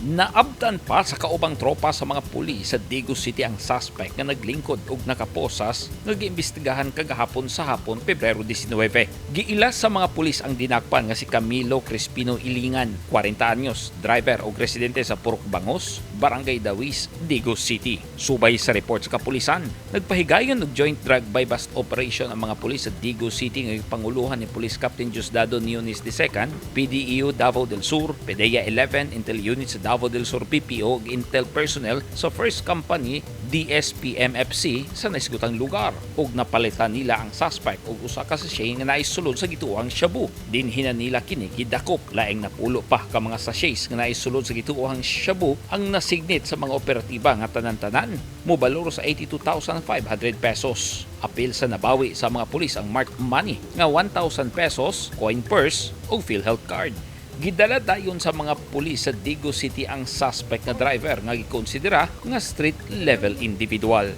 Naabdan pa sa kaubang tropa sa mga pulis sa Dagu City ang suspect nga naglingkod og nakaposas nga giimbestigahan kagahapon sa hapon Pebrero 19. Giila sa mga pulis ang dinakpan nga si Camilo Crispino Ilingan, 40 anyos, driver o residente sa Purok Bangos, Barangay Dawis, Dagu City. Subay sa report sa kapulisan, nagpahigayon og joint drug buy bust operation ang mga pulis sa Dagu City nga panguluhan ni Police Captain Diosdado Niones II, PDEO Davao del Sur, PDEA 11 Intel Unit sa Davao del Sur PPO ug Intel personnel sa First Company DSPMFC sa naisgutang lugar ug napalitan nila ang suspect ug usa ka sachet nga naisulod sa gituohang shabu. Dinhina nila kini gidakop, laing napulo pa ka mga sachets nga naisulod sa gituohang shabu ang nasignit sa mga operatiba nga tanan-tanan mobalor sa 82,500 pesos. Apil sa nabawi sa mga pulis ang marked money nga 1,000 pesos, coin purse ug PhilHealth card. Gidala dayon sa mga pulis sa Dagu City ang suspect na driver nga gikonsidera nga street level individual.